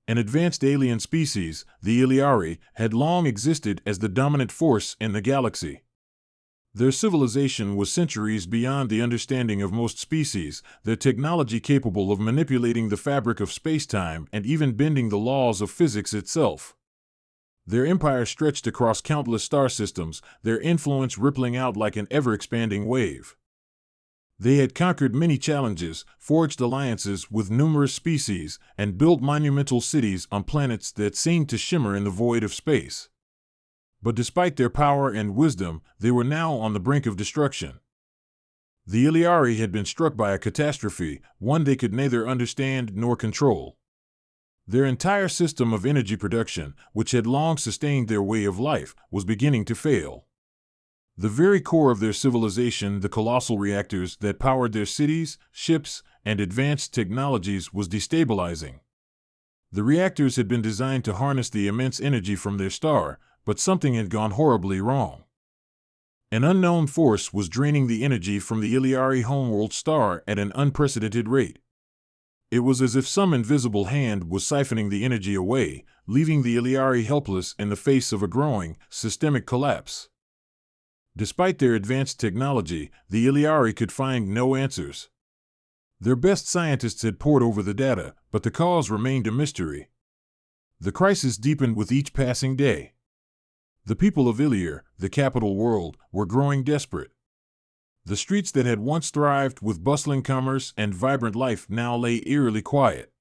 An advanced alien species, the Iliari, had long existed as the dominant force in the galaxy. Their civilization was centuries beyond the understanding of most species, their technology capable of manipulating the fabric of space-time and even bending the laws of physics itself. Their empire stretched across countless star systems, their influence rippling out like an ever-expanding wave. They had conquered many challenges, forged alliances with numerous species, and built monumental cities on planets that seemed to shimmer in the void of space. But despite their power and wisdom, they were now on the brink of destruction. The Iliari had been struck by a catastrophe, one they could neither understand nor control. Their entire system of energy production, which had long sustained their way of life, was beginning to fail. The very core of their civilization, the colossal reactors that powered their cities, ships, and advanced technologies, was destabilizing. The reactors had been designed to harness the immense energy from their star, but something had gone horribly wrong. An unknown force was draining the energy from the Iliari homeworld star at an unprecedented rate. It was as if some invisible hand was siphoning the energy away, leaving the Iliari helpless in the face of a growing, systemic collapse. Despite their advanced technology, the Iliari could find no answers. Their best scientists had pored over the data, but the cause remained a mystery. The crisis deepened with each passing day. The people of Iliar, the capital world, were growing desperate. The streets that had once thrived with bustling commerce and vibrant life now lay eerily quiet.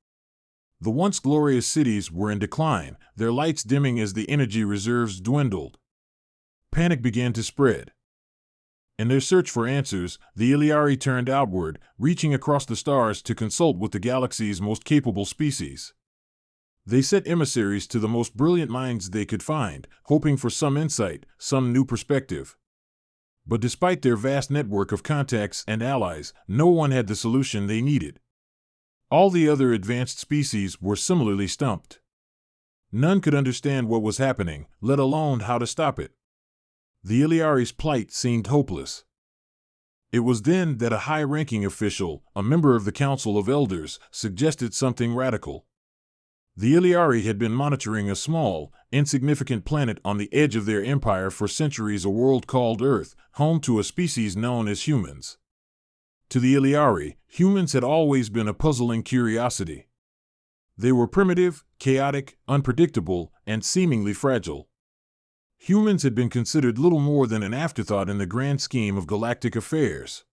The once glorious cities were in decline, their lights dimming as the energy reserves dwindled. Panic began to spread. In their search for answers, the Iliari turned outward, reaching across the stars to consult with the galaxy's most capable species. They sent emissaries to the most brilliant minds they could find, hoping for some insight, some new perspective. But despite their vast network of contacts and allies, no one had the solution they needed. All the other advanced species were similarly stumped. None could understand what was happening, let alone how to stop it. The Iliari's plight seemed hopeless. It was then that a high-ranking official, a member of the Council of Elders, suggested something radical. The Iliari had been monitoring a small, insignificant planet on the edge of their empire for centuries, a world called Earth, home to a species known as humans. To the Iliari, humans had always been a puzzling curiosity. They were primitive, chaotic, unpredictable, and seemingly fragile. Humans had been considered little more than an afterthought in the grand scheme of galactic affairs.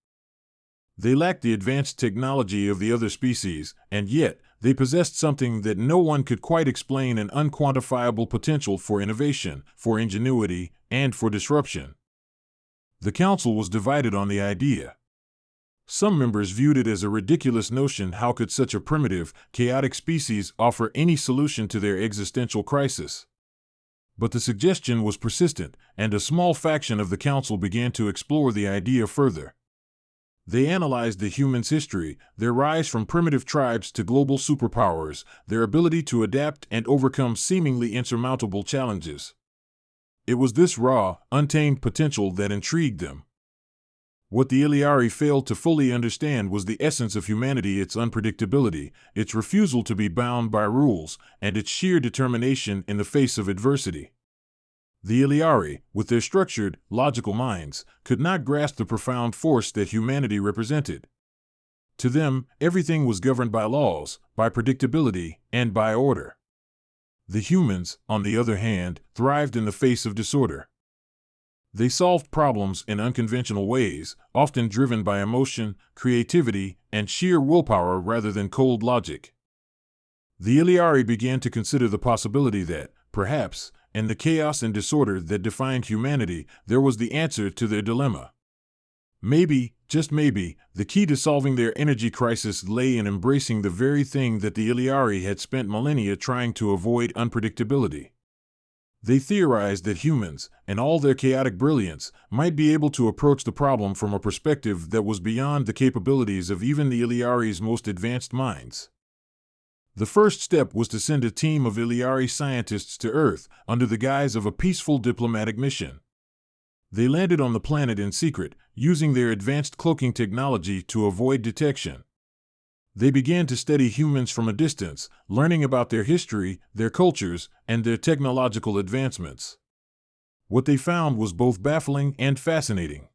They lacked the advanced technology of the other species, and yet they possessed something that no one could quite explain: an unquantifiable potential for innovation, for ingenuity, and for disruption. The council was divided on the idea. Some members viewed it as a ridiculous notion. How could such a primitive, chaotic species offer any solution to their existential crisis? But the suggestion was persistent, and a small faction of the council began to explore the idea further. They analyzed the humans' history, their rise from primitive tribes to global superpowers, their ability to adapt and overcome seemingly insurmountable challenges. It was this raw, untamed potential that intrigued them. What the Iliari failed to fully understand was the essence of humanity: its unpredictability, its refusal to be bound by rules, and its sheer determination in the face of adversity. The Iliari, with their structured, logical minds, could not grasp the profound force that humanity represented. To them, everything was governed by laws, by predictability, and by order. The humans, on the other hand, thrived in the face of disorder. They solved problems in unconventional ways, often driven by emotion, creativity, and sheer willpower rather than cold logic. The Iliari began to consider the possibility that, perhaps, in the chaos and disorder that defined humanity, there was the answer to their dilemma. Maybe, just maybe, the key to solving their energy crisis lay in embracing the very thing that the Iliari had spent millennia trying to avoid: unpredictability. They theorized that humans, in all their chaotic brilliance, might be able to approach the problem from a perspective that was beyond the capabilities of even the Iliari's most advanced minds. The first step was to send a team of Iliari scientists to Earth under the guise of a peaceful diplomatic mission. They landed on the planet in secret, using their advanced cloaking technology to avoid detection. They began to study humans from a distance, learning about their history, their cultures, and their technological advancements. What they found was both baffling and fascinating.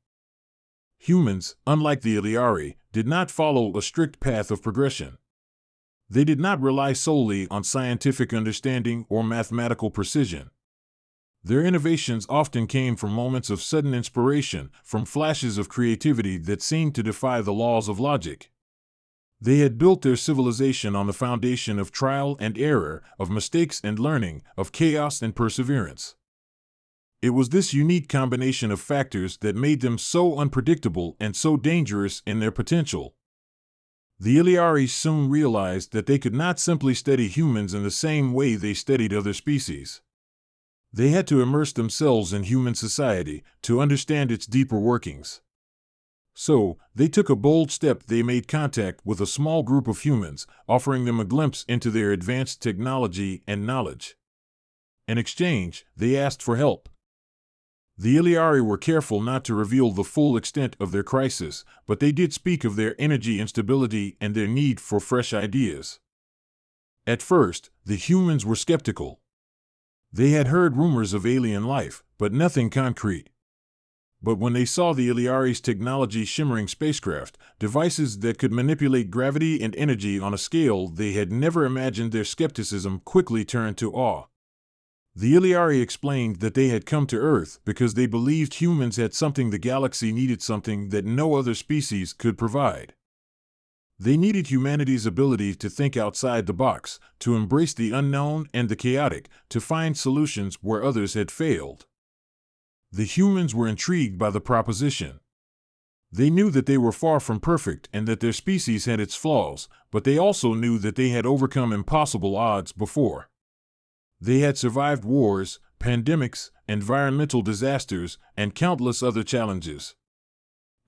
Humans, unlike the Iliari, did not follow a strict path of progression. They did not rely solely on scientific understanding or mathematical precision. Their innovations often came from moments of sudden inspiration, from flashes of creativity that seemed to defy the laws of logic. They had built their civilization on the foundation of trial and error, of mistakes and learning, of chaos and perseverance. It was this unique combination of factors that made them so unpredictable and so dangerous in their potential. The Iliari soon realized that they could not simply study humans in the same way they studied other species. They had to immerse themselves in human society to understand its deeper workings. So, they took a bold step. They made contact with a small group of humans, offering them a glimpse into their advanced technology and knowledge. In exchange, they asked for help. The Iliari were careful not to reveal the full extent of their crisis, but they did speak of their energy instability and their need for fresh ideas. At first, the humans were skeptical. They had heard rumors of alien life, but nothing concrete. But when they saw the Iliari's technology, shimmering spacecraft, devices that could manipulate gravity and energy on a scale they had never imagined, their skepticism quickly turned to awe. The Iliari explained that they had come to Earth because they believed humans had something the galaxy needed, something that no other species could provide. They needed humanity's ability to think outside the box, to embrace the unknown and the chaotic, to find solutions where others had failed. The humans were intrigued by the proposition. They knew that they were far from perfect and that their species had its flaws, but they also knew that they had overcome impossible odds before. They had survived wars, pandemics, environmental disasters, and countless other challenges.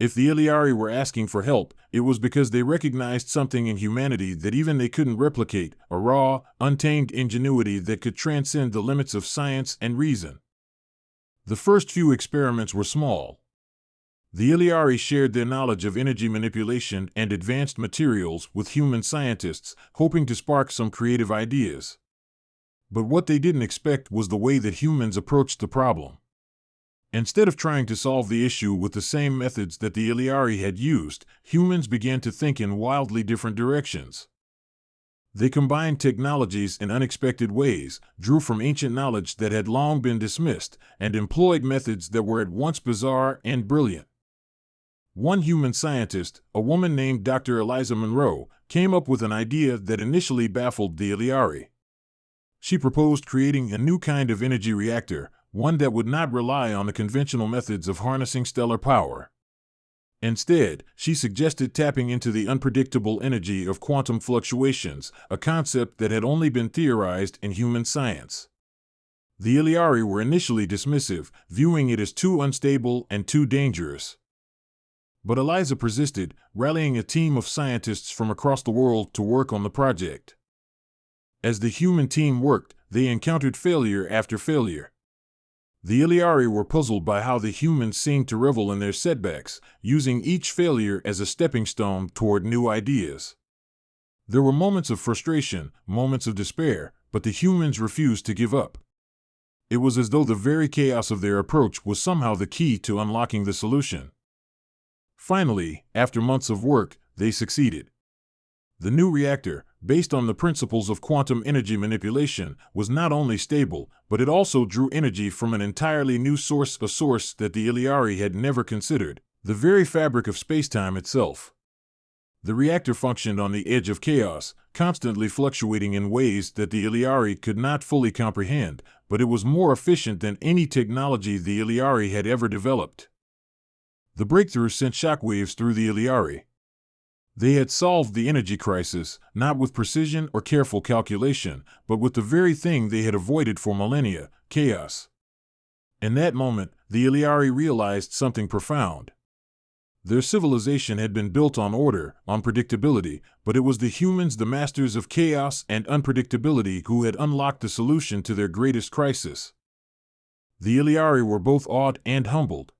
If the Iliari were asking for help, it was because they recognized something in humanity that even they couldn't replicate, a raw, untamed ingenuity that could transcend the limits of science and reason. The first few experiments were small. The Iliari shared their knowledge of energy manipulation and advanced materials with human scientists, hoping to spark some creative ideas. But what they didn't expect was the way that humans approached the problem. Instead of trying to solve the issue with the same methods that the Iliari had used, humans began to think in wildly different directions. They combined technologies in unexpected ways, drew from ancient knowledge that had long been dismissed, and employed methods that were at once bizarre and brilliant. One human scientist, a woman named Dr. Eliza Monroe, came up with an idea that initially baffled the Iliari. She proposed creating a new kind of energy reactor, one that would not rely on the conventional methods of harnessing stellar power. Instead, she suggested tapping into the unpredictable energy of quantum fluctuations, a concept that had only been theorized in human science. The Iliari were initially dismissive, viewing it as too unstable and too dangerous. But Eliza persisted, rallying a team of scientists from across the world to work on the project. As the human team worked, they encountered failure after failure. The Iliari were puzzled by how the humans seemed to revel in their setbacks, using each failure as a stepping stone toward new ideas. There were moments of frustration, moments of despair, but the humans refused to give up. It was as though the very chaos of their approach was somehow the key to unlocking the solution. Finally, after months of work, they succeeded. The new reactor, based on the principles of quantum energy manipulation, was not only stable, but it also drew energy from an entirely new source, a source that the Iliari had never considered, the very fabric of spacetime itself. The reactor functioned on the edge of chaos, constantly fluctuating in ways that the Iliari could not fully comprehend, but it was more efficient than any technology the Iliari had ever developed. The breakthrough sent shockwaves through the Iliari. They had solved the energy crisis, not with precision or careful calculation, but with the very thing they had avoided for millennia, chaos. In that moment, the Iliari realized something profound. Their civilization had been built on order, on predictability, but it was the humans, the masters of chaos and unpredictability, who had unlocked the solution to their greatest crisis. The Iliari were both awed and humbled.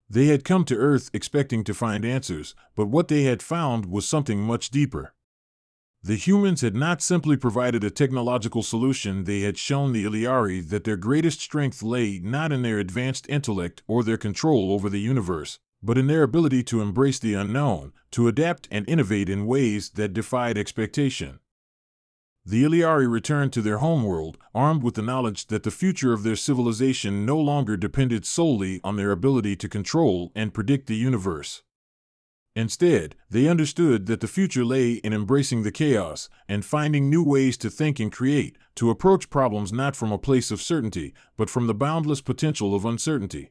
They had come to Earth expecting to find answers, but what they had found was something much deeper. The humans had not simply provided a technological solution, they had shown the Iliari that their greatest strength lay not in their advanced intellect or their control over the universe, but in their ability to embrace the unknown, to adapt and innovate in ways that defied expectation. The Iliari returned to their homeworld, armed with the knowledge that the future of their civilization no longer depended solely on their ability to control and predict the universe. Instead, they understood that the future lay in embracing the chaos and finding new ways to think and create, to approach problems not from a place of certainty, but from the boundless potential of uncertainty.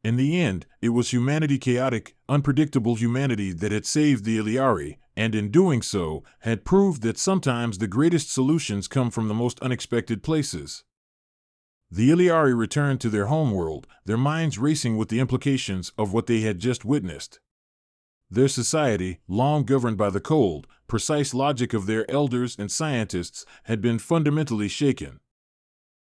In the end, it was humanity, chaotic, unpredictable humanity, that had saved the Iliari, and in doing so, had proved that sometimes the greatest solutions come from the most unexpected places. The Iliari returned to their homeworld, their minds racing with the implications of what they had just witnessed. Their society, long governed by the cold, precise logic of their elders and scientists, had been fundamentally shaken.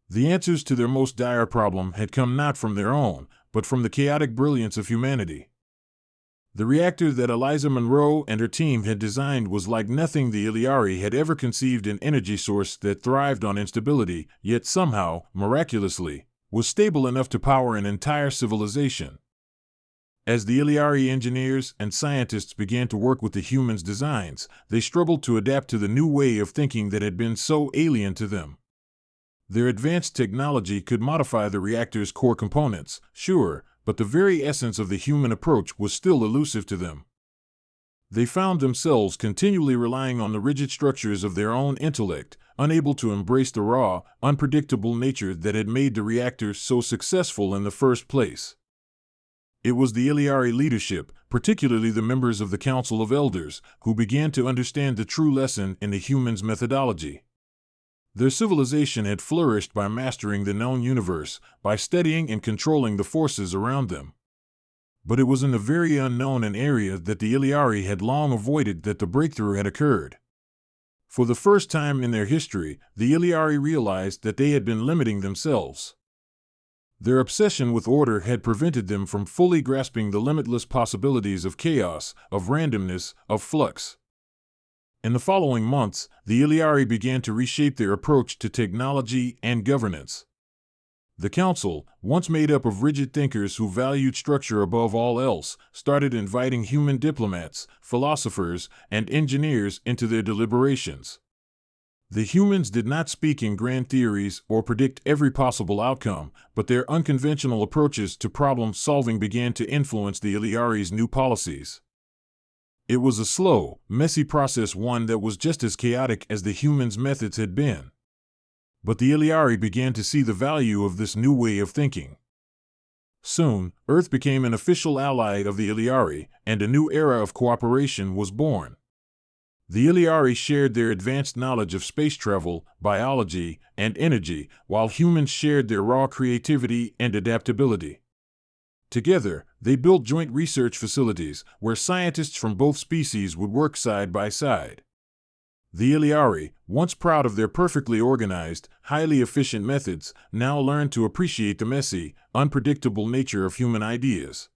The answers to their most dire problem had come not from their own, but from the chaotic brilliance of humanity. The reactor that Eliza Munro and her team had designed was like nothing the Iliari had ever conceived, an energy source that thrived on instability, yet somehow, miraculously, was stable enough to power an entire civilization. As the Iliari engineers and scientists began to work with the humans' designs, they struggled to adapt to the new way of thinking that had been so alien to them. Their advanced technology could modify the reactor's core components, sure, but the very essence of the human approach was still elusive to them. They found themselves continually relying on the rigid structures of their own intellect, unable to embrace the raw, unpredictable nature that had made the reactor so successful in the first place. It was the Iliari leadership, particularly the members of the Council of Elders, who began to understand the true lesson in the humans' methodology. Their civilization had flourished by mastering the known universe, by studying and controlling the forces around them. But it was in the very unknown, an area that the Iliari had long avoided, that the breakthrough had occurred. For the first time in their history, the Iliari realized that they had been limiting themselves. Their obsession with order had prevented them from fully grasping the limitless possibilities of chaos, of randomness, of flux. In the following months, the Iliari began to reshape their approach to technology and governance. The council, once made up of rigid thinkers who valued structure above all else, started inviting human diplomats, philosophers, and engineers into their deliberations. The humans did not speak in grand theories or predict every possible outcome, but their unconventional approaches to problem solving began to influence the Iliari's new policies. It was a slow, messy process, one that was just as chaotic as the humans' methods had been. But the Iliari began to see the value of this new way of thinking. Soon, Earth became an official ally of the Iliari, and a new era of cooperation was born. The Iliari shared their advanced knowledge of space travel, biology, and energy, while humans shared their raw creativity and adaptability. Together, they built joint research facilities where scientists from both species would work side by side. The Iliari, once proud of their perfectly organized, highly efficient methods, now learned to appreciate the messy, unpredictable nature of human ideas.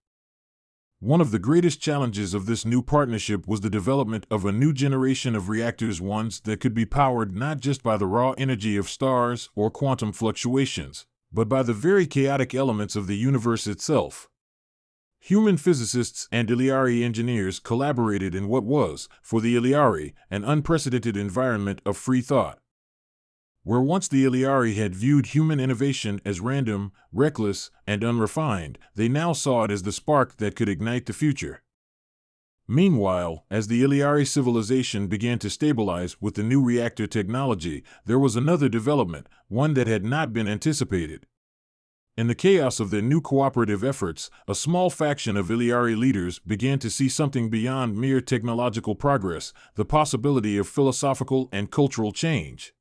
One of the greatest challenges of this new partnership was the development of a new generation of reactors, ones that could be powered not just by the raw energy of stars or quantum fluctuations, but by the very chaotic elements of the universe itself. Human physicists and Iliari engineers collaborated in what was, for the Iliari, an unprecedented environment of free thought. Where once the Iliari had viewed human innovation as random, reckless, and unrefined, they now saw it as the spark that could ignite the future. Meanwhile, as the Iliari civilization began to stabilize with the new reactor technology, there was another development, one that had not been anticipated. In the chaos of their new cooperative efforts, a small faction of Iliari leaders began to see something beyond mere technological progress, the possibility of philosophical and cultural change.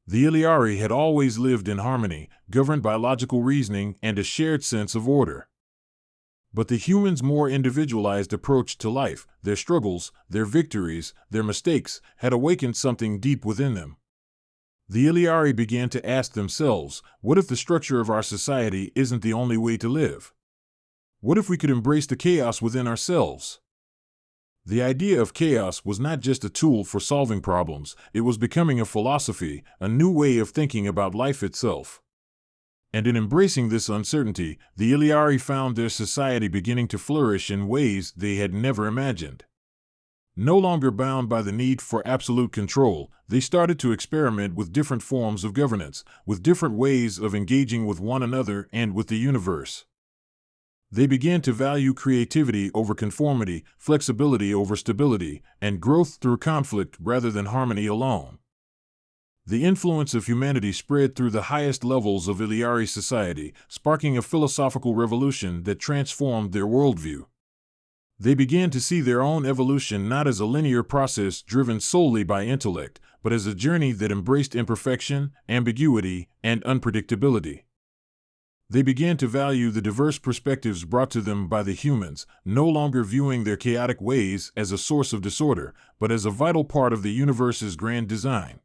The Iliari had always lived in harmony, governed by logical reasoning and a shared sense of order. But the humans' more individualized approach to life, their struggles, their victories, their mistakes, had awakened something deep within them. The Iliari began to ask themselves, what if the structure of our society isn't the only way to live? What if we could embrace the chaos within ourselves? The idea of chaos was not just a tool for solving problems, it was becoming a philosophy, a new way of thinking about life itself. And in embracing this uncertainty, the Iliari found their society beginning to flourish in ways they had never imagined. No longer bound by the need for absolute control, they started to experiment with different forms of governance, with different ways of engaging with one another and with the universe. They began to value creativity over conformity, flexibility over stability, and growth through conflict rather than harmony alone. The influence of humanity spread through the highest levels of Iliari society, sparking a philosophical revolution that transformed their worldview. They began to see their own evolution not as a linear process driven solely by intellect, but as a journey that embraced imperfection, ambiguity, and unpredictability. They began to value the diverse perspectives brought to them by the humans, no longer viewing their chaotic ways as a source of disorder, but as a vital part of the universe's grand design.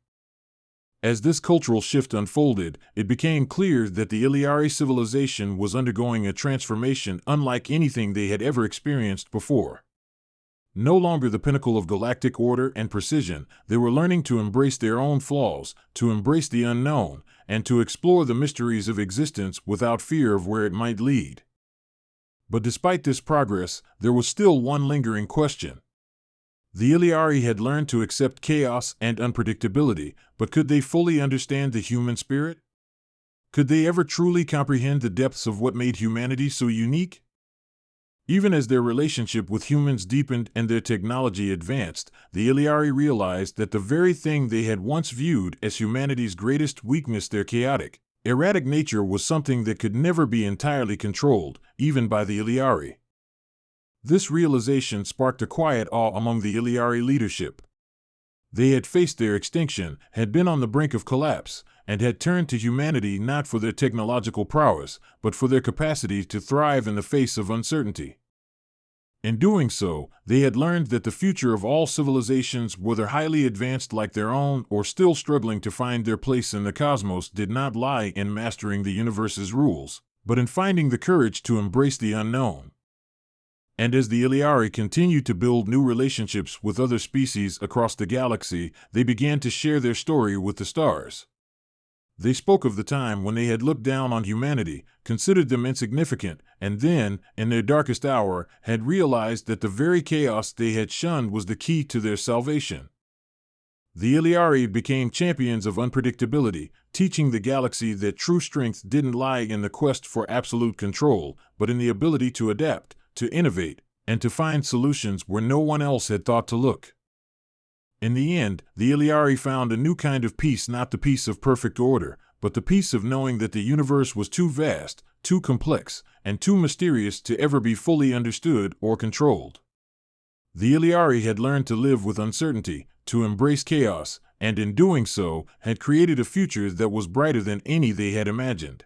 As this cultural shift unfolded, it became clear that the Iliari civilization was undergoing a transformation unlike anything they had ever experienced before. No longer the pinnacle of galactic order and precision, they were learning to embrace their own flaws, to embrace the unknown, and to explore the mysteries of existence without fear of where it might lead. But despite this progress, there was still one lingering question. The Iliari had learned to accept chaos and unpredictability, but could they fully understand the human spirit? Could they ever truly comprehend the depths of what made humanity so unique? Even as their relationship with humans deepened and their technology advanced, the Iliari realized that the very thing they had once viewed as humanity's greatest weakness, their chaotic, erratic nature, was something that could never be entirely controlled, even by the Iliari. This realization sparked a quiet awe among the Iliari leadership. They had faced their extinction, had been on the brink of collapse, and had turned to humanity not for their technological prowess, but for their capacity to thrive in the face of uncertainty. In doing so, they had learned that the future of all civilizations, whether highly advanced like their own or still struggling to find their place in the cosmos, did not lie in mastering the universe's rules, but in finding the courage to embrace the unknown. And as the Iliari continued to build new relationships with other species across the galaxy, they began to share their story with the stars. They spoke of the time when they had looked down on humanity, considered them insignificant, and then, in their darkest hour, had realized that the very chaos they had shunned was the key to their salvation. The Iliari became champions of unpredictability, teaching the galaxy that true strength didn't lie in the quest for absolute control, but in the ability to adapt, to innovate, and to find solutions where no one else had thought to look. In the end, the Iliari found a new kind of peace, not the peace of perfect order, but the peace of knowing that the universe was too vast, too complex, and too mysterious to ever be fully understood or controlled. The Iliari had learned to live with uncertainty, to embrace chaos, and in doing so, had created a future that was brighter than any they had imagined.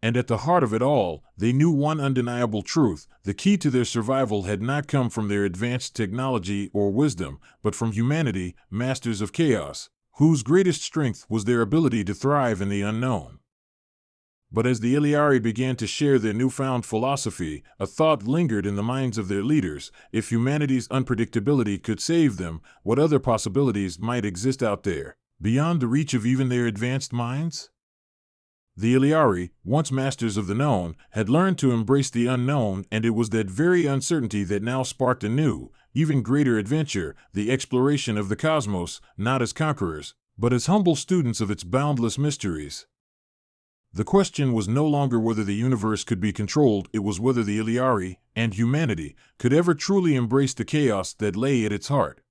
And at the heart of it all, they knew one undeniable truth: the key to their survival had not come from their advanced technology or wisdom, but from humanity, masters of chaos, whose greatest strength was their ability to thrive in the unknown. But as the Iliari began to share their newfound philosophy, a thought lingered in the minds of their leaders: if humanity's unpredictability could save them, what other possibilities might exist out there, beyond the reach of even their advanced minds? The Iliari, once masters of the known, had learned to embrace the unknown, and it was that very uncertainty that now sparked a new, even greater adventure, the exploration of the cosmos, not as conquerors, but as humble students of its boundless mysteries. The question was no longer whether the universe could be controlled, it was whether the Iliari, and humanity, could ever truly embrace the chaos that lay at its heart.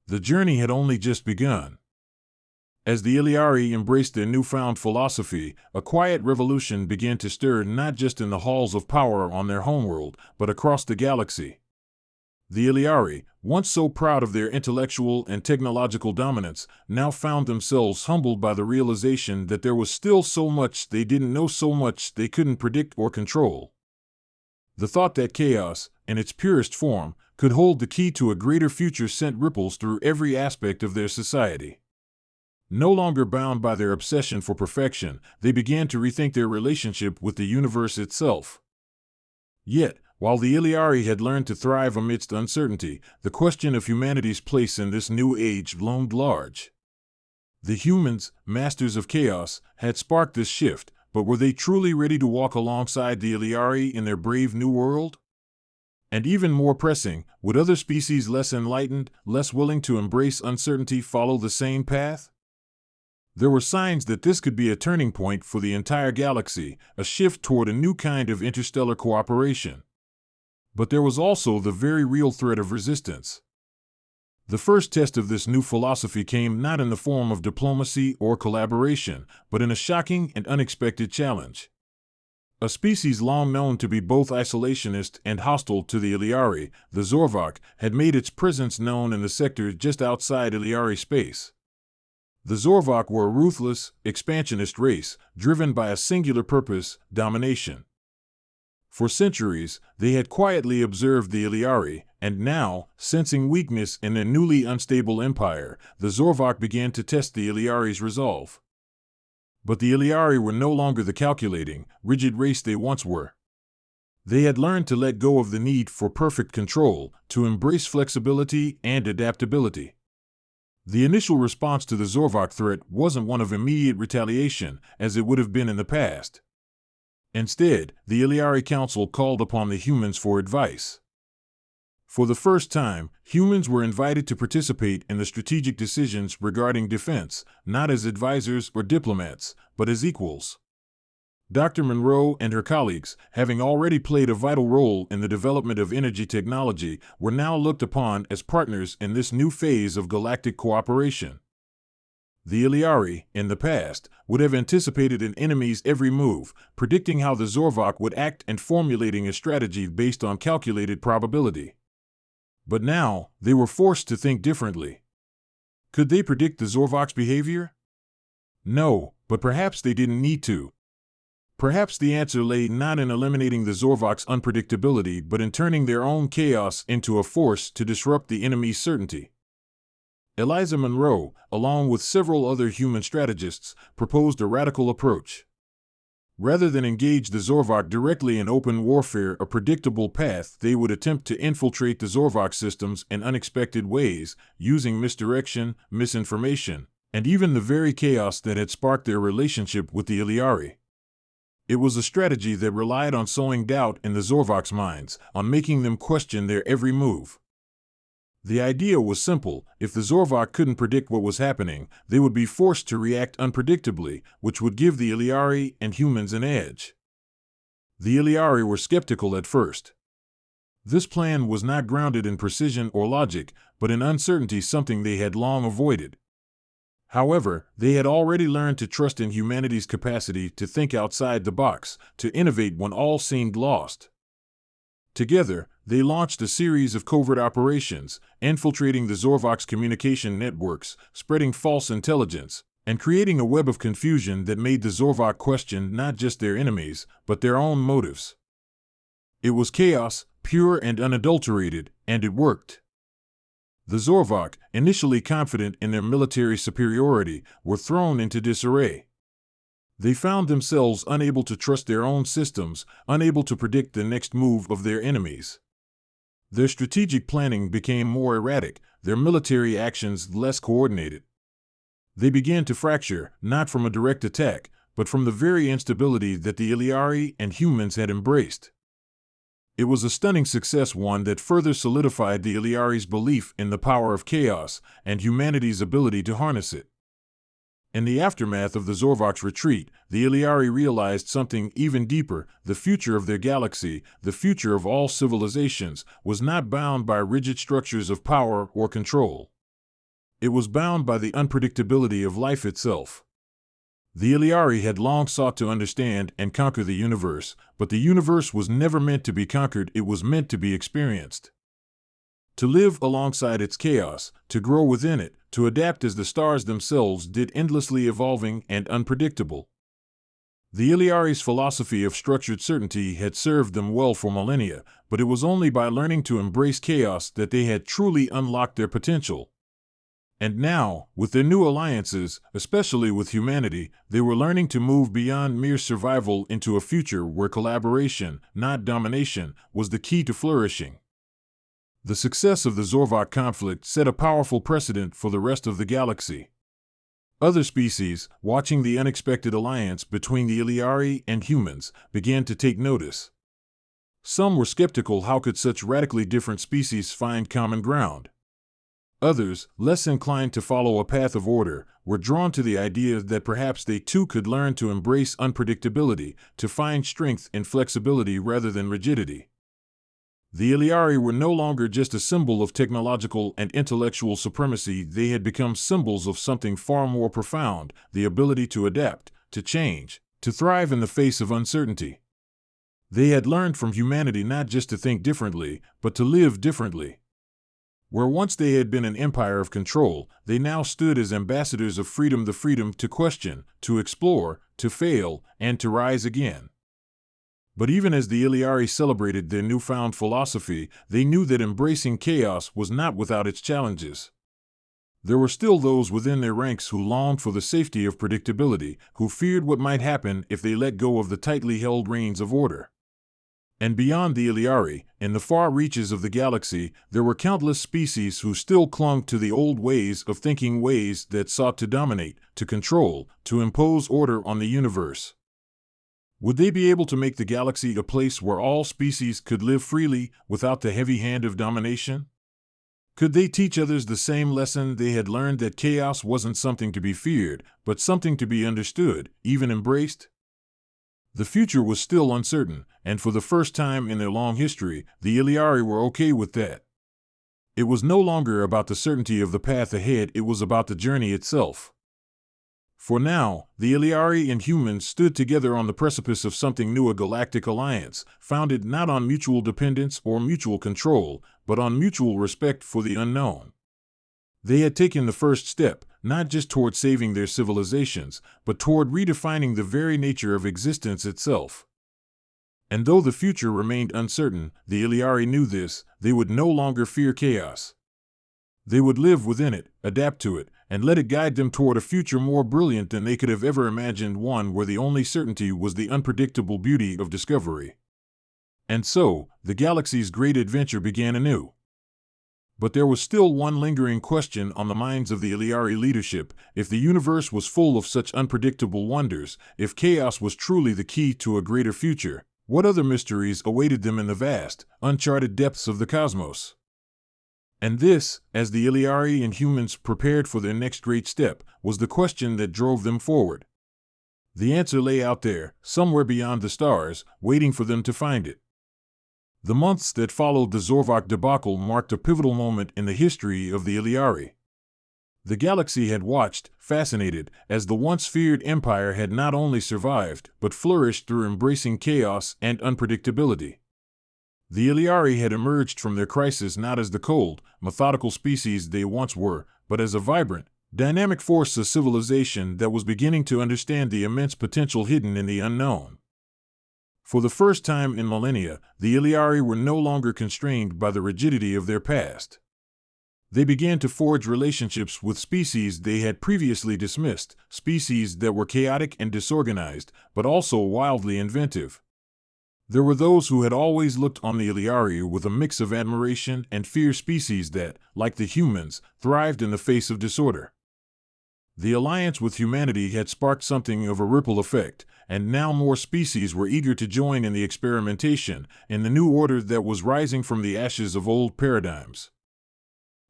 The journey had only just begun. As the Iliari embraced their newfound philosophy, a quiet revolution began to stir not just in the halls of power on their homeworld, but across the galaxy. The Iliari, once so proud of their intellectual and technological dominance, now found themselves humbled by the realization that there was still so much they didn't know, so much they couldn't predict or control. The thought that chaos, in its purest form, could hold the key to a greater future sent ripples through every aspect of their society. No longer bound by their obsession for perfection, they began to rethink their relationship with the universe itself. Yet, While the Iliari had learned to thrive amidst uncertainty, the question of humanity's place in this new age loomed large. The humans, masters of chaos, had sparked this shift, but were they truly ready to walk alongside the Iliari in their brave new world? And even more pressing, would other species less enlightened, less willing to embrace uncertainty follow the same path? There were signs that this could be a turning point for the entire galaxy, a shift toward a new kind of interstellar cooperation. But there was also the very real threat of resistance. The first test of this new philosophy came not in the form of diplomacy or collaboration, but in a shocking and unexpected challenge. A species long known to be both isolationist and hostile to the Iliari, the Zorvak, had made its presence known in the sector just outside Iliari space. The Zorvak were a ruthless, expansionist race, driven by a singular purpose: domination. For centuries, they had quietly observed the Iliari, and now, sensing weakness in their newly unstable empire, the Zorvak began to test the Iliari's resolve. But the Iliari were no longer the calculating, rigid race they once were. They had learned to let go of the need for perfect control, to embrace flexibility and adaptability. The initial response to the Zorvak threat wasn't one of immediate retaliation, as it would have been in the past. Instead, the Iliari Council called upon the humans for advice. For the first time, humans were invited to participate in the strategic decisions regarding defense, not as advisors or diplomats, but as equals. Dr. Monroe and her colleagues, having already played a vital role in the development of energy technology, were now looked upon as partners in this new phase of galactic cooperation. The Iliari, in the past, would have anticipated an enemy's every move, predicting how the Zorvak would act and formulating a strategy based on calculated probability. But now, they were forced to think differently. Could they predict the Zorvak's behavior? No, but perhaps they didn't need to. Perhaps the answer lay not in eliminating the Zorvak's unpredictability, but in turning their own chaos into a force to disrupt the enemy's certainty. Eliza Monroe, along with several other human strategists, proposed a radical approach. Rather than engage the Zorvak directly in open warfare, a predictable path, they would attempt to infiltrate the Zorvak systems in unexpected ways, using misdirection, misinformation, and even the very chaos that had sparked their relationship with the Iliari. It was a strategy that relied on sowing doubt in the Zorvak's minds, on making them question their every move. The idea was simple: if the Zorvak couldn't predict what was happening, they would be forced to react unpredictably, which would give the Iliari and humans an edge. The Iliari were skeptical at first. This plan was not grounded in precision or logic, but in uncertainty, something they had long avoided. However, they had already learned to trust in humanity's capacity to think outside the box, to innovate when all seemed lost. Together, they launched a series of covert operations, infiltrating the Zorvak's communication networks, spreading false intelligence, and creating a web of confusion that made the Zorvak question not just their enemies, but their own motives. It was chaos, pure and unadulterated, and it worked. The Zorvak, initially confident in their military superiority, were thrown into disarray. They found themselves unable to trust their own systems, unable to predict the next move of their enemies. Their strategic planning became more erratic, their military actions less coordinated. They began to fracture, not from a direct attack, but from the very instability that the Iliari and humans had embraced. It was a stunning success, one that further solidified the Iliari's belief in the power of chaos and humanity's ability to harness it. In the aftermath of the Zorvak's retreat, the Iliari realized something even deeper: the future of their galaxy, the future of all civilizations, was not bound by rigid structures of power or control. It was bound by the unpredictability of life itself. The Iliari had long sought to understand and conquer the universe, but the universe was never meant to be conquered, it was meant to be experienced. To live alongside its chaos, to grow within it, to adapt as the stars themselves did, endlessly evolving and unpredictable. The Iliari's philosophy of structured certainty had served them well for millennia, but it was only by learning to embrace chaos that they had truly unlocked their potential. And now, with their new alliances, especially with humanity, they were learning to move beyond mere survival into a future where collaboration, not domination, was the key to flourishing. The success of the Zorvok conflict set a powerful precedent for the rest of the galaxy. Other species, watching the unexpected alliance between the Iliari and humans, began to take notice. Some were skeptical: how could such radically different species find common ground? Others, less inclined to follow a path of order, were drawn to the idea that perhaps they too could learn to embrace unpredictability, to find strength in flexibility rather than rigidity. The Iliari were no longer just a symbol of technological and intellectual supremacy. They had become symbols of something far more profound: the ability to adapt, to change, to thrive in the face of uncertainty. They had learned from humanity not just to think differently, but to live differently. Where once they had been an empire of control, they now stood as ambassadors of freedom: the freedom to question, to explore, to fail, and to rise again. But even as the Iliari celebrated their newfound philosophy, they knew that embracing chaos was not without its challenges. There were still those within their ranks who longed for the safety of predictability, who feared what might happen if they let go of the tightly held reins of order. And beyond the Iliari, in the far reaches of the galaxy, there were countless species who still clung to the old ways of thinking, ways that sought to dominate, to control, to impose order on the universe. Would they be able to make the galaxy a place where all species could live freely, without the heavy hand of domination? Could they teach others the same lesson they had learned, that chaos wasn't something to be feared, but something to be understood, even embraced? The future was still uncertain, and for the first time in their long history, the Iliari were okay with that. It was no longer about the certainty of the path ahead, it was about the journey itself. For now, the Iliari and humans stood together on the precipice of something new: a galactic alliance, founded not on mutual dependence or mutual control, but on mutual respect for the unknown. They had taken the first step, not just toward saving their civilizations, but toward redefining the very nature of existence itself. And though the future remained uncertain, the Iliari knew this: they would no longer fear chaos. They would live within it, adapt to it, and let it guide them toward a future more brilliant than they could have ever imagined, one where the only certainty was the unpredictable beauty of discovery. And so, the galaxy's great adventure began anew. But there was still one lingering question on the minds of the Iliari leadership: if the universe was full of such unpredictable wonders, if chaos was truly the key to a greater future, what other mysteries awaited them in the vast, uncharted depths of the cosmos? And this, as the Iliari and humans prepared for their next great step, was the question that drove them forward. The answer lay out there, somewhere beyond the stars, waiting for them to find it. The months that followed the Zorvok debacle marked a pivotal moment in the history of the Iliari. The galaxy had watched, fascinated, as the once feared empire had not only survived, but flourished through embracing chaos and unpredictability. The Iliari had emerged from their crisis not as the cold, methodical species they once were, but as a vibrant, dynamic force, a civilization that was beginning to understand the immense potential hidden in the unknown. For the first time in millennia, the Iliari were no longer constrained by the rigidity of their past. They began to forge relationships with species they had previously dismissed, species that were chaotic and disorganized, but also wildly inventive. There were those who had always looked on the Iliari with a mix of admiration and fear, species that, like the humans, thrived in the face of disorder. The alliance with humanity had sparked something of a ripple effect, and now more species were eager to join in the experimentation, in the new order that was rising from the ashes of old paradigms.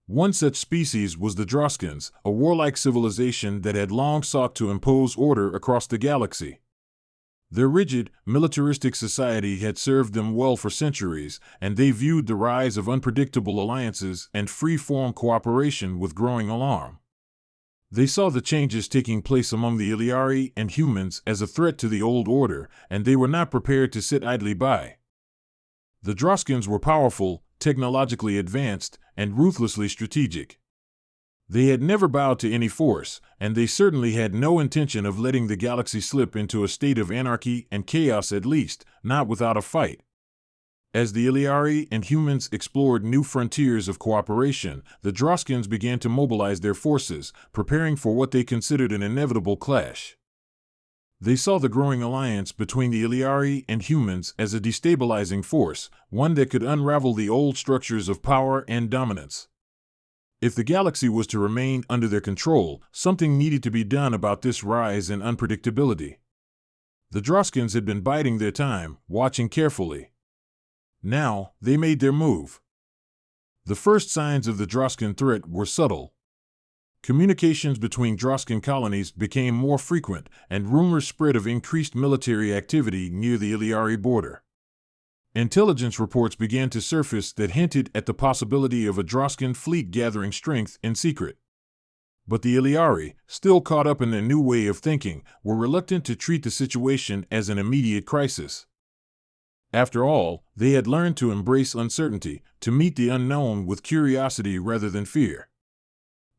One such species was the Droskins, a warlike civilization that had long sought to impose order across the galaxy. Their rigid, militaristic society had served them well for centuries, and they viewed the rise of unpredictable alliances and free-form cooperation with growing alarm. They saw the changes taking place among the Iliari and humans as a threat to the old order, and they were not prepared to sit idly by. The Droskins were powerful, technologically advanced, and ruthlessly strategic. They had never bowed to any force, and they certainly had no intention of letting the galaxy slip into a state of anarchy and chaos, at least, not without a fight. As the Iliari and humans explored new frontiers of cooperation, the Droskins began to mobilize their forces, preparing for what they considered an inevitable clash. They saw the growing alliance between the Iliari and humans as a destabilizing force, one that could unravel the old structures of power and dominance. If the galaxy was to remain under their control, something needed to be done about this rise in unpredictability. The Droskins had been biding their time, watching carefully. Now, they made their move. The first signs of the Droskin threat were subtle. Communications between Droskin colonies became more frequent, and rumors spread of increased military activity near the Iliari border. Intelligence reports began to surface that hinted at the possibility of a Droskin fleet gathering strength in secret. But the Iliari, still caught up in their new way of thinking, were reluctant to treat the situation as an immediate crisis. After all, they had learned to embrace uncertainty, to meet the unknown with curiosity rather than fear.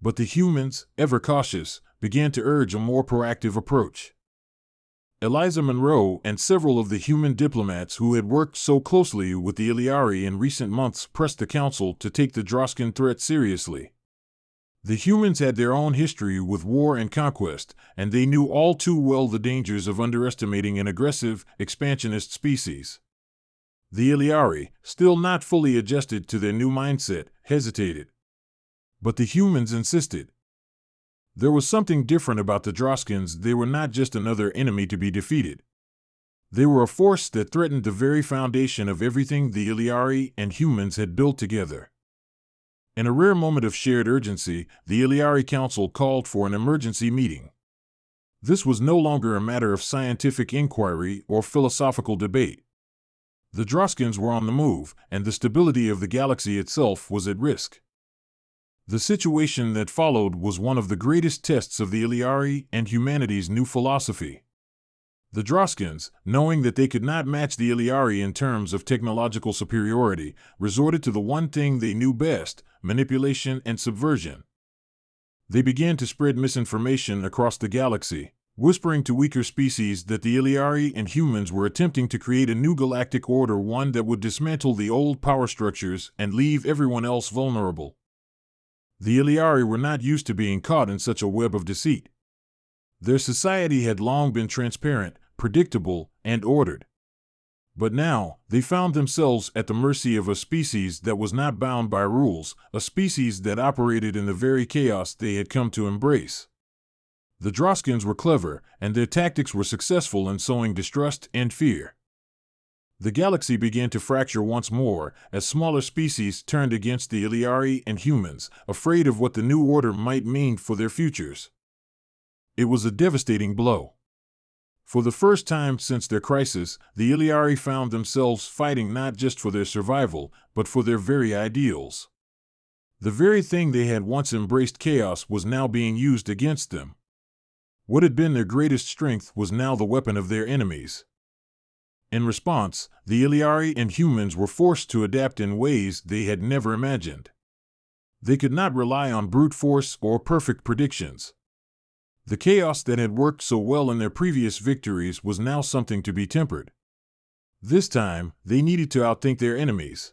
But the humans, ever cautious, began to urge a more proactive approach. Eliza Monroe and several of the human diplomats who had worked so closely with the Iliari in recent months pressed the council to take the Droskin threat seriously. The humans had their own history with war and conquest, and they knew all too well the dangers of underestimating an aggressive, expansionist species. The Iliari, still not fully adjusted to their new mindset, hesitated. But the humans insisted. There was something different about the Droskins. They were not just another enemy to be defeated. They were a force that threatened the very foundation of everything the Iliari and humans had built together. In a rare moment of shared urgency, the Iliari Council called for an emergency meeting. This was no longer a matter of scientific inquiry or philosophical debate. The Droskins were on the move, and the stability of the galaxy itself was at risk. The situation that followed was one of the greatest tests of the Iliari and humanity's new philosophy. The Droskins, knowing that they could not match the Iliari in terms of technological superiority, resorted to the one thing they knew best: manipulation and subversion. They began to spread misinformation across the galaxy, whispering to weaker species that the Iliari and humans were attempting to create a new galactic order, one that would dismantle the old power structures and leave everyone else vulnerable. The Iliari were not used to being caught in such a web of deceit. Their society had long been transparent, predictable, and ordered. But now, they found themselves at the mercy of a species that was not bound by rules, a species that operated in the very chaos they had come to embrace. The Droskins were clever, and their tactics were successful in sowing distrust and fear. The galaxy began to fracture once more as smaller species turned against the Iliari and humans, afraid of what the new order might mean for their futures. It was a devastating blow. For the first time since their crisis, the Iliari found themselves fighting not just for their survival, but for their very ideals. The very thing they had once embraced, chaos, was now being used against them. What had been their greatest strength was now the weapon of their enemies. In response, the Iliari and humans were forced to adapt in ways they had never imagined. They could not rely on brute force or perfect predictions. The chaos that had worked so well in their previous victories was now something to be tempered. This time, they needed to outthink their enemies.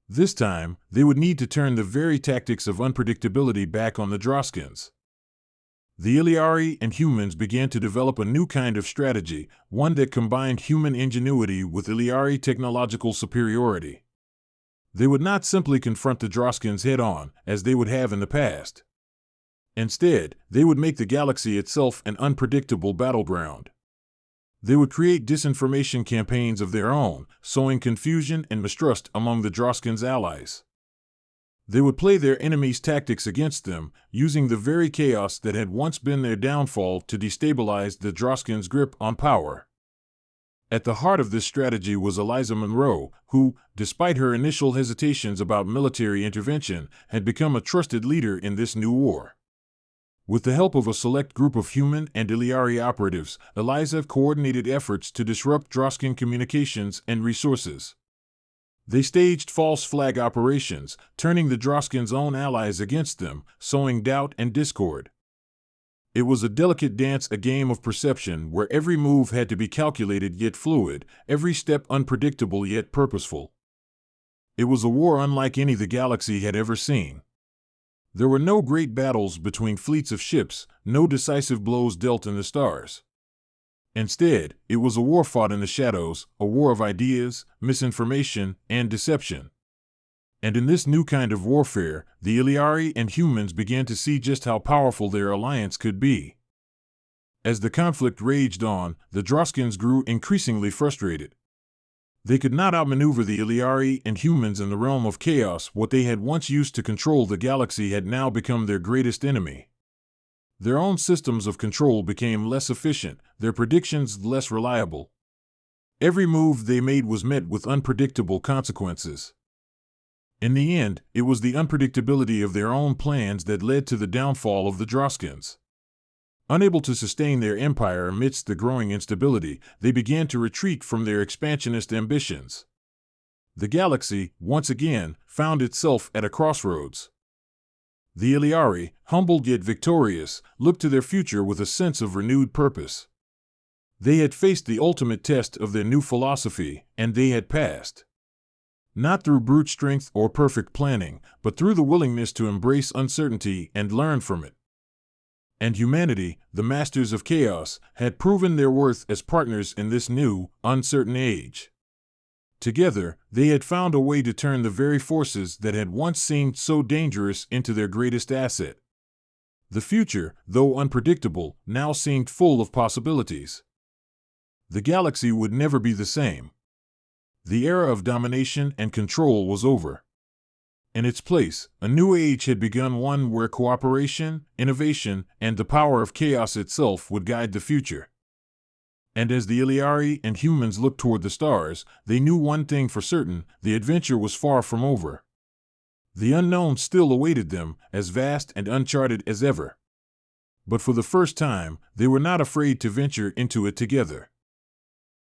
This time, they would need to turn the very tactics of unpredictability back on the Droskins. The Iliari and humans began to develop a new kind of strategy, one that combined human ingenuity with Iliari technological superiority. They would not simply confront the Droskins head-on, as they would have in the past. Instead, they would make the galaxy itself an unpredictable battleground. They would create disinformation campaigns of their own, sowing confusion and mistrust among the Droskins' allies. They would play their enemies' tactics against them, using the very chaos that had once been their downfall to destabilize the Droskins' grip on power. At the heart of this strategy was Eliza Monroe, who, despite her initial hesitations about military intervention, had become a trusted leader in this new war. With the help of a select group of human and Iliari operatives, Eliza coordinated efforts to disrupt Droskin communications and resources. They staged false flag operations, turning the Droskins' own allies against them, sowing doubt and discord. It was a delicate dance, a game of perception where every move had to be calculated yet fluid, every step unpredictable yet purposeful. It was a war unlike any the galaxy had ever seen. There were no great battles between fleets of ships, no decisive blows dealt in the stars. Instead, it was a war fought in the shadows, a war of ideas, misinformation, and deception. And in this new kind of warfare, the Illyari and humans began to see just how powerful their alliance could be. As the conflict raged on, the Droskins grew increasingly frustrated. They could not outmaneuver the Illyari and humans in the realm of chaos. What they had once used to control the galaxy had now become their greatest enemy. Their own systems of control became less efficient, their predictions less reliable. Every move they made was met with unpredictable consequences. In the end, it was the unpredictability of their own plans that led to the downfall of the Droskins. Unable to sustain their empire amidst the growing instability, they began to retreat from their expansionist ambitions. The galaxy, once again, found itself at a crossroads. The Illyari, humbled yet victorious, looked to their future with a sense of renewed purpose. They had faced the ultimate test of their new philosophy, and they had passed. Not through brute strength or perfect planning, but through the willingness to embrace uncertainty and learn from it. And humanity, the masters of chaos, had proven their worth as partners in this new, uncertain age. Together, they had found a way to turn the very forces that had once seemed so dangerous into their greatest asset. The future, though unpredictable, now seemed full of possibilities. The galaxy would never be the same. The era of domination and control was over. In its place, a new age had begun, one where cooperation, innovation, and the power of chaos itself would guide the future. And as the Illyari and humans looked toward the stars, they knew one thing for certain: the adventure was far from over. The unknown still awaited them, as vast and uncharted as ever. But for the first time, they were not afraid to venture into it together.